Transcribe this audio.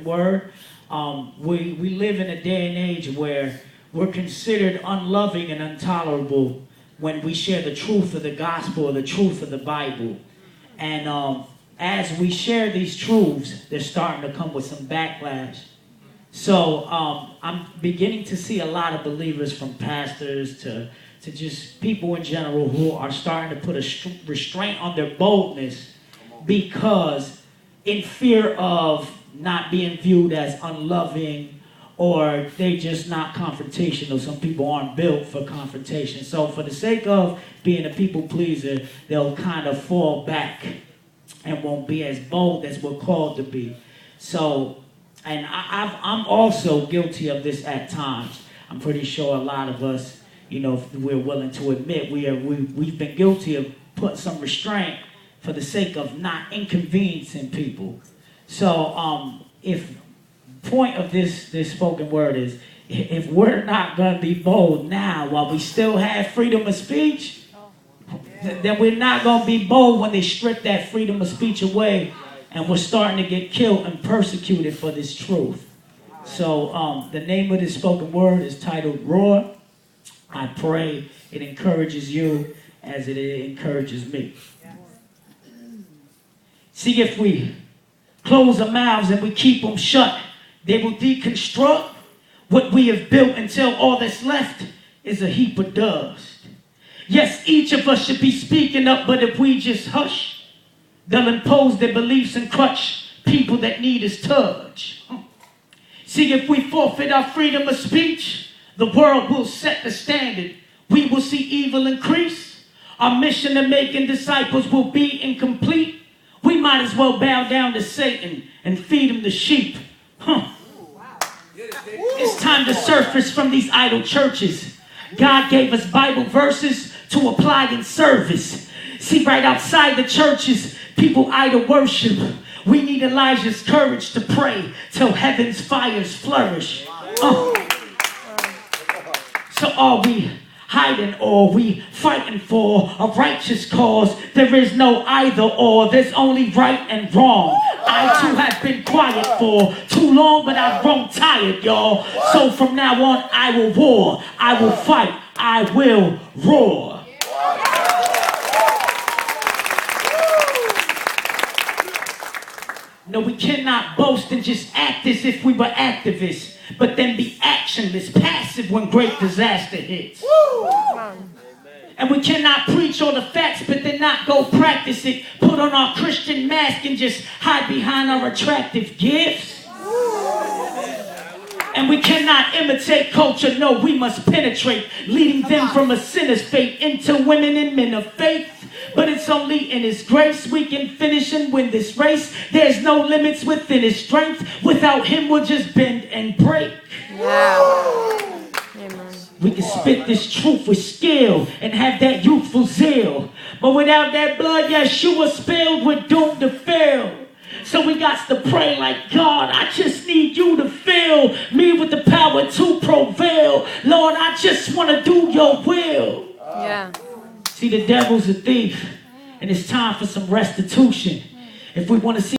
word. We live in a day and age where we're considered unloving and intolerable when we share the truth of the gospel or the truth of the Bible. And as we share these truths, they're starting to come with some backlash. So I'm beginning to see a lot of believers, from pastors to just people in general, who are starting to put a restraint on their boldness because in fear of not being viewed as unloving, or they just not confrontational. Some people aren't built for confrontation. So for the sake of being a people pleaser, they'll kind of fall back and won't be as bold as we're called to be. So, and I'm also guilty of this at times. I'm pretty sure a lot of us, you know, if we're willing to admit, we've been guilty of putting some restraint for the sake of not inconveniencing people. So if point of this spoken word is, if we're not going to be bold now while we still have freedom of speech, then we're not going to be bold when they strip that freedom of speech away and we're starting to get killed and persecuted for this truth. So the name of this spoken word is titled Roar. I pray it encourages you as it encourages me. See, if we close our mouths and we keep them shut, they will deconstruct what we have built until all that's left is a heap of dust. Yes, each of us should be speaking up, but if we just hush, they'll impose their beliefs and crutch people that need his touch. See, if we forfeit our freedom of speech, the world will set the standard. We will see evil increase. Our mission of making disciples will be incomplete. We might as well bow down to Satan and feed him the sheep. It's time to surface from these idle churches. God gave us Bible verses to apply in service. See, right outside the churches, people idol worship. We need Elijah's courage to pray till heaven's fires flourish. So are we hiding, or we fighting for a righteous cause? There is no either or, there's only right and wrong. I too have been quiet for too long, but I've grown tired, y'all. So from now on, I will war, I will fight, I will roar. No, we cannot boast and just act as if we were activists, but then be actionless, passive when great disaster hits. And we cannot preach all the facts, but then not go practice it. Put on our Christian mask and just hide behind our attractive gifts. And we cannot imitate culture. No, we must penetrate, leading them from a sinner's fate into women and men of faith. But it's only in his grace we can finish and win this race. There's no limits within his strength. Without him, we'll just bend and break. Yeah. Amen. We can spit this truth with skill and have that youthful zeal. But without that blood Yeshua spilled, we're doomed to fail. So we got to pray like, God, I just need you to fill me with the power to prevail. Lord, I just want to do your will. Yeah. See, the devil's a thief, and it's time for some restitution. If we want to see